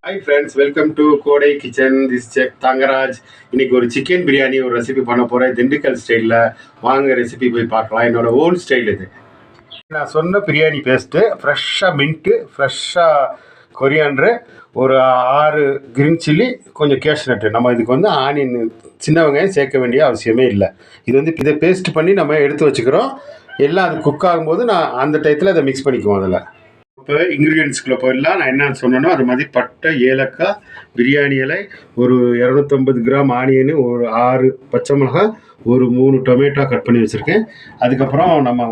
Hi friends, welcome to கோடை kitchen. This check Thangaraj. இன்னைக்கு ஒரு சிக்கன் பிரியாணி ஒரு ரெசிபி பண்ண போகிறேன், திண்டுக்கல் ஸ்டைலில். வாங்க ரெசிபி போய் பார்க்கலாம். என்னோட ஓன் ஸ்டைல் இது. நான் சொன்ன பிரியாணி பேஸ்ட்டு, ஃப்ரெஷ்ஷாக மின்ட்டு, ஃப்ரெஷ்ஷாக கொரியாண்டரு, ஒரு 6 கிரீன் சில்லி, கொஞ்சம் கேஷ்நட்டு. நம்ம இதுக்கு வந்து ஆனியன், சின்ன வெங்காயம் சேர்க்க வேண்டிய அவசியமே இல்லை. இது வந்து இதை பேஸ்ட் பண்ணி நம்ம எடுத்து வச்சுக்கிறோம். எல்லாம் அது குக் ஆகும்போது நான் அந்த டயத்தில் அதை மிக்ஸ் பண்ணிக்குவோம். அதில் இப்போ இன்க்ரீடியன்ஸ்குள்ளே போயிடலாம். நான் என்ன சொன்னேனோ அது மாதிரி பட்டை, ஏலக்காய், பிரியாணி இலை, ஒரு 250 கிராம் ஆனியனு, ஒரு 6 பச்சை மிளகாய், ஒரு 3 டொமேட்டோ கட் பண்ணி வச்சுருக்கேன். அதுக்கப்புறம் நம்ம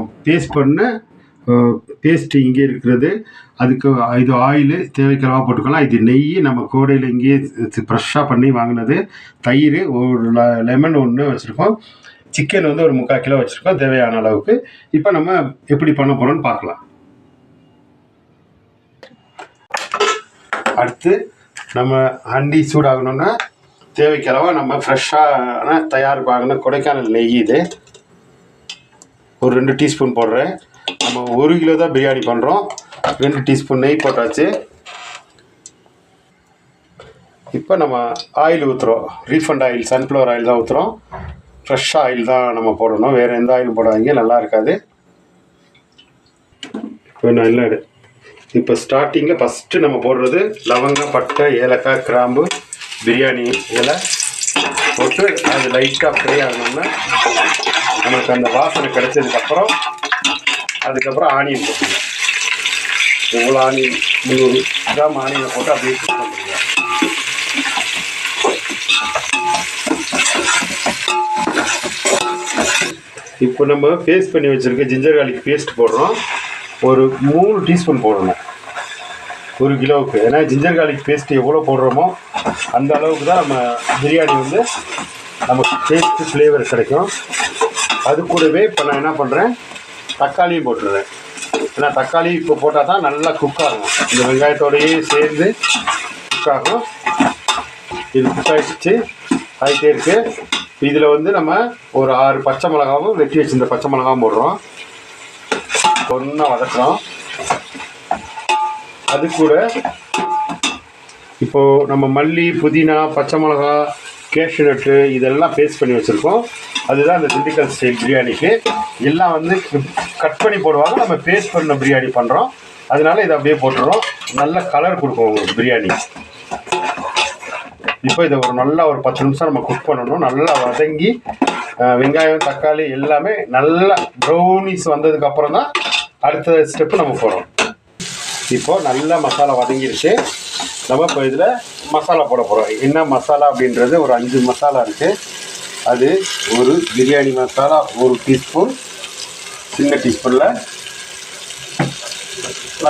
பேஸ்ட்டு இங்கே இருக்கிறது. அதுக்கு இது ஆயிலு தேவைக்கிறவா போட்டுக்கலாம். இது நெய் நம்ம கோடையில் இங்கேயே ஃப்ரெஷ்ஷாக பண்ணி வாங்கினது. தயிர், ஒரு லெமன் ஒன்று வச்சுருக்கோம். சிக்கன் வந்து ஒரு 3/4 கிலோ வச்சுருக்கோம் தேவையான அளவுக்கு. இப்போ நம்ம எப்படி பண்ண போகிறோம்னு பார்க்கலாம். அடுத்து நம்ம அண்டி சூடாகணுன்னா தேவைக்கிறவா நம்ம ஃப்ரெஷ்ஷான தயார் வாங்கின கொடைக்கானல் நெய். இது ஒரு 2 டீஸ்பூன் போடுறேன். நம்ம 1 கிலோ தான் பிரியாணி பண்ணுறோம். 2 டீஸ்பூன் நெய் போட்டாச்சு. இப்போ நம்ம ஆயில் ஊற்றுறோம். ரீஃபண்ட் ஆயில், சன்ஃப்ளவர் ஆயில் தான் ஊற்றுறோம். ஃப்ரெஷ் ஆயில் தான் நம்ம போடணும், வேறு எந்த ஆயிலும் போடாதீங்க, நல்லா இருக்காது. இப்போ நல்லா இப்போ ஸ்டார்டிங்கில் ஃபஸ்ட்டு நம்ம போடுறது லவங்கம், பட்டை, ஏலக்காய், கிராம்பு, பிரியாணி இலை போட்டு அது லைட்டாக ஃப்ரை ஆகணும்னா நமக்கு அந்த வாசனை கிடைச்சதுக்கப்புறம் அதுக்கப்புறம் ஆனியன் போட்டுருங்க. இவ்வளோ ஆனியன் 300 கிராம் ஆனியனை போட்டு அப்படியே குக் பண்ணுறீங்க. இப்போ நம்ம பேஸ்ட் பண்ணி வச்சுருக்க ஜிஞ்சர் கார்லிக் பேஸ்ட் போடுறோம். ஒரு 3 டீஸ்பூன் போடணும் 1 கிலோவுக்கு. ஏன்னா ஜிஞ்சர் கார்லிக் பேஸ்ட்டு எவ்வளோ போடுறோமோ அந்த அளவுக்கு தான் நம்ம பிரியாணி வந்து நமக்கு டேஸ்ட்டு ஃப்ளேவர் கிடைக்கும். அது கூடவே இப்போ நான் என்ன பண்ணுறேன், தக்காளியும் போட்டுடுறேன். ஏன்னா தக்காளி இப்போ போட்டால் தான் நல்லா குக் ஆகும். இந்த வெங்காயத்தோடையே சேர்ந்து குக் ஆகும். இது குக் ஆகிடுச்சு, ஆகிட்டே இருக்குது. இதில் வந்து நம்ம ஒரு 6 பச்சை மிளகாவும் வெட்டி வச்சுருந்த பச்சை மிளகாவும் போடுறோம். ஒன்றா வதக்குறோம். அது கூட இப்போது நம்ம மல்லி, புதினா, பச்சை மிளகா, கேஷ்நட்டு இதெல்லாம் பேஸ்ட் பண்ணி வச்சுருக்கோம். அதுதான் இந்த திண்டுக்கல் ஸ்டைல் பிரியாணிக்கு. எல்லாம் வந்து கட் பண்ணி போடுவாங்க, நம்ம பேஸ்ட் பண்ண பிரியாணி பண்ணுறோம். அதனால இதை அப்படியே போட்டுறோம். நல்ல கலர் கொடுக்கும் உங்களுக்கு பிரியாணி. இப்போ இதை ஒரு 10 நிமிஷம் நம்ம குக் பண்ணணும். நல்லா வதங்கி வெங்காயம், தக்காளி எல்லாமே நல்லா ப்ரௌனிஸ் வந்ததுக்கப்புறம் தான் அடுத்த ஸ்டெப்பு நம்ம போகிறோம். இப்போது நல்லா மசாலா வதங்கிடுச்சு. நம்ம இப்போ இதில் மசாலா போட போகிறோம். என்ன மசாலா அப்படின்றது ஒரு 5 மசாலா இருக்குது. அது ஒரு பிரியாணி மசாலா 1 டீஸ்பூன், சின்ன டீஸ்பூனில்.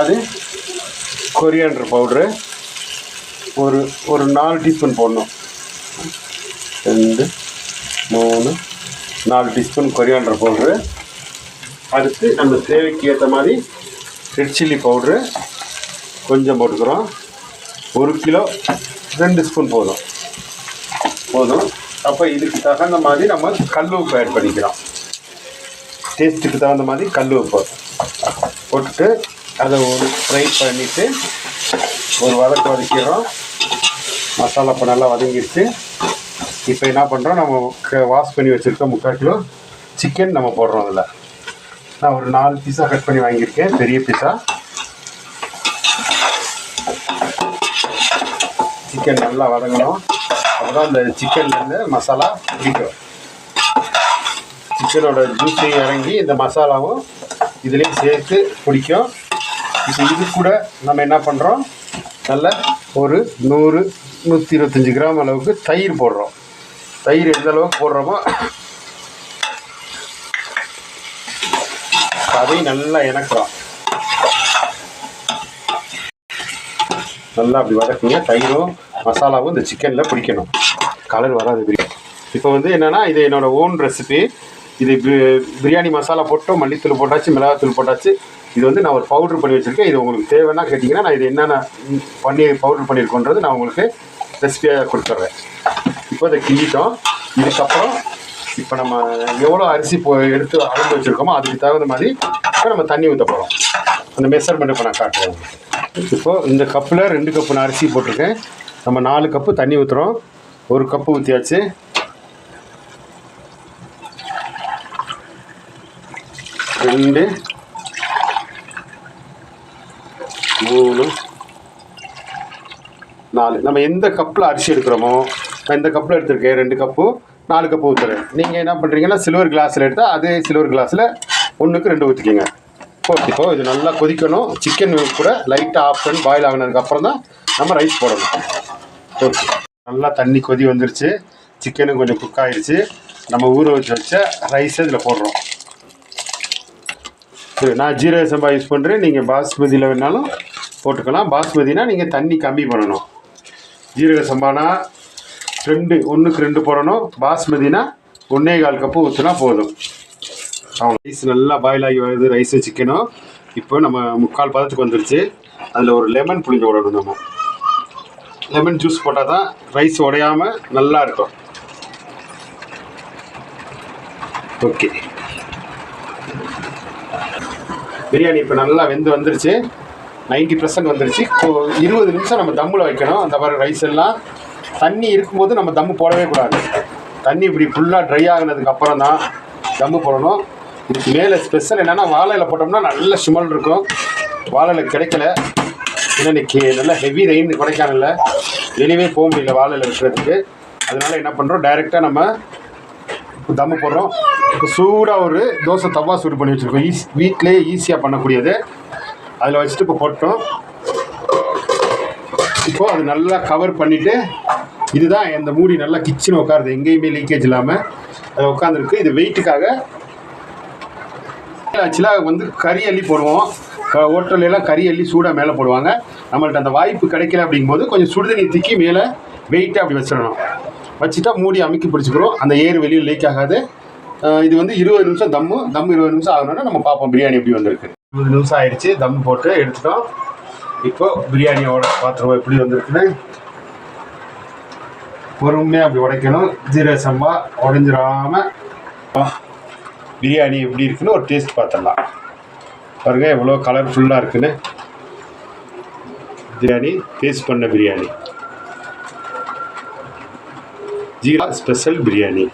அது கொரியாண்டர் பவுட்ரு ஒரு 4 டீஸ்பூன் போடணும். 2, 3, 4 டீஸ்பூன் கொரியாண்டர் பவுட்ரு. அடுத்து நம்ம தேவைக்கு ஏற்ற மாதிரி ரெட் சில்லி பவுட்ரு கொஞ்சம் போட்டுக்கிறோம். 1 கிலோ 2 ஸ்பூன் போதும். அப்போ இதுக்கு தகுந்த மாதிரி நம்ம கல் உப்பு ஆட் பண்ணிக்கிறோம். டேஸ்ட்டுக்கு தகுந்த மாதிரி கல் உப்பு போட்டுட்டு அதை ஒரு ஃப்ரை பண்ணிவிட்டு ஒரு வதக்கிடுறோம். மசாலா இப்போ நல்லா வதங்கிடுச்சு. இப்போ என்ன பண்ணுறோம், நம்ம வாஷ் பண்ணி வச்சுருக்கோம் 3/4 கிலோ சிக்கன் நம்ம போடுறோம். அதில் நான் ஒரு 4 பீஸாக கட் பண்ணி வாங்கியிருக்கேன், பெரிய பீஸாக. சிக்கன் நல்லா வதங்கணும். அப்போ தான் அந்த சிக்கன்லேருந்து மசாலா பிடிக்கும். சிக்கனோட ஜூஸையும் இறங்கி இந்த மசாலாவும் இதுலேயும் சேர்த்து பிடிக்கும். இப்போ இது கூட நம்ம என்ன பண்ணுறோம், நல்ல ஒரு 100-125 கிராம் அளவுக்கு தயிர் போடுறோம். தயிர் எந்த அளவுக்கு போடுறோமோ அதையும் நல்லா இணக்குறோம். நல்லா அப்படி வதக்குங்க. தயிரும் மசாலாவும் இந்த சிக்கனில் பிடிக்கணும், கலர் வராது பிரியாணி. இப்போ வந்து என்னென்னா, இது என்னோடய ஓன் ரெசிபி. இது பிரியாணி மசாலா போட்டோம், மல்லித்தூள் போட்டாச்சு, மிளகாத்தூள் போட்டாச்சு. இது வந்து நான் ஒரு பவுட்ரு பண்ணி வச்சுருக்கேன். இது உங்களுக்கு தேவைன்னா கேட்டிங்கன்னா நான் இது என்னென்ன பவுட்ரு பண்ணியிருக்கோன்றது நான் உங்களுக்கு ரெசிபியாக கொடுத்துட்றேன். இப்போ இதை கிண்டிட்டோம். இதுக்கப்புறம் இப்போ நம்ம எவ்வளோ அரிசி எடுத்து அளந்து வச்சுருக்கோமோ அதுக்கு தகுந்த மாதிரி இப்போ நம்ம தண்ணி ஊற்ற போகிறோம். அந்த மெஷர்மெண்ட் இப்போ நான் காட்டுறேன். இப்போது இந்த கப்பில் 2 கப்பு நான் அரிசி போட்டிருக்கேன். நம்ம 4 கப்பு தண்ணி ஊற்றுறோம். 1 கப்பு ஊற்றியாச்சு. 2 3 4. நம்ம எந்த கப்பில் அரிசி எடுக்கிறோமோ, நான் இந்த கப்பில் எடுத்திருக்கேன் 2 கப்பு, 4 கப்பு ஊற்றுறேன். நீங்கள் என்ன பண்ணுறீங்கன்னா சில்வர் கிளாஸில் எடுத்தால் அதே சில்வர் கிளாஸில் 1க்கு 2 ஊற்றிக்கிங்க. இப்போ இது நல்லா கொதிக்கணும். சிக்கன் கூட லைட்டாக ஆஃப் பண்ணி பாயில் ஆகினதுக்கப்புறம் தான் நம்ம ரைஸ் போடணும். ஓகே, நல்லா தண்ணி கொதி வந்துருச்சு. சிக்கனும் கொஞ்சம் குக் ஆகிடுச்சு. நம்ம ஊற வச்ச ரைஸை இதில் போடுறோம். நான் ஜீரக சம்பா யூஸ் பண்ணுறேன். நீங்கள் பாஸ்மதியில் வேணாலும் போட்டுக்கலாம். பாஸ்மதினா நீங்கள் தண்ணி கம்மி பண்ணணும். ஜீரக சம்பானா 1க்கு 2 போடணும். பாஸ்மதினா 1.25 கப்பு ஊற்றினா போதும். அவ்வளோ. ரைஸ் நல்லா பாயில் ஆகி வருது, ரைஸும் சிக்கனும். இப்போ நம்ம 3/4 பதத்துக்கு வந்துருச்சு. அதில் ஒரு லெமன் புளிஞ்சு விடணும். நம்ம லெமன் ஜூஸ் போட்டால் தான் ரைஸ் உடையாமல் நல்லா இருக்கும். ஓகே, பிரியாணி இப்போ நல்லா வெந்து வந்துருச்சு. 90% வந்துருச்சு. இப்போ 20 நிமிஷம் நம்ம தம்மில் வைக்கணும். அந்த மாதிரி ரைஸ் எல்லாம் தண்ணி இருக்கும்போது நம்ம தம்மு போடவே கூடாது. தண்ணி இப்படி ஃபுல்லாக ட்ரை ஆகினதுக்கு அப்புறம் தான் தம்மு போடணும். இதுக்கு மேலே ஸ்பெஷல் என்னென்னா வாழையில போட்டோம்னா நல்ல ஸ்மெல் இருக்கும். வாழையில கிடைக்கல, ஏன்னா இன்றைக்கி நல்லா ஹெவி ரெயின் கொடைக்கானல்ல, வெளியவே போக முடியல வாழையில வைக்கிறதுக்கு. அதனால் என்ன பண்ணுறோம், டைரெக்டாக நம்ம தம்மு போடுறோம். இப்போ சூடாக ஒரு தோசை தவா சூடு பண்ணி வச்சுருக்கோம். வீட்டிலேயே ஈஸியாக பண்ணக்கூடியது. அதில் வச்சுட்டு இப்போ போட்டோம். இப்போது அது நல்லா கவர் பண்ணிவிட்டு, இதுதான் இந்த மூடி நல்லா கிச்சன் உட்காருது, எங்கேயுமே லீக்கேஜ் இல்லாமல் அது உட்காந்துருக்கு. இது வெயிட்டுக்காக. ஆக்சுவலாக வந்து கறி அள்ளி போடுவோம். ஹோட்டல்லாம் கறி அள்ளி சூடாக மேலே போடுவாங்க. நம்மள்ட்ட அந்த வாய்ப்பு கிடைக்கல அப்படிங்கும்போது கொஞ்சம் சுடுதண்ணி தூக்கி மேலே வெயிட்டாக அப்படி வச்சிடணும். வச்சுட்டா மூடி அமுக்கி பிடிச்சிக்கிறோம். அந்த ஏர் வெளியில் லீக் ஆகாது. இது வந்து 20 நிமிஷம் தம்மு 20 நிமிஷம் ஆகணும்னா நம்ம பார்ப்போம் பிரியாணி எப்படி வந்திருக்கு. 20 நிமிஷம் ஆயிடுச்சு. தம் போட்டு எடுத்துட்டோம். இப்போ பிரியாணியோட பாத்திரம் எப்படி வந்திருக்குன்னு பொறுமையாக அப்படி உடைக்கணும். ஜீரக சம்பா உடைஞ்சிடாமல் பிரியாணி எப்படி இருக்குன்னு ஒரு டேஸ்ட் பார்த்துடலாம். பாருங்கள் எவ்வளோ கலர்ஃபுல்லாக இருக்குன்னு. பிரியாணி டேஸ்ட் பண்ண பிரியாணி, ஜீரா ஸ்பெஷல் பிரியாணி.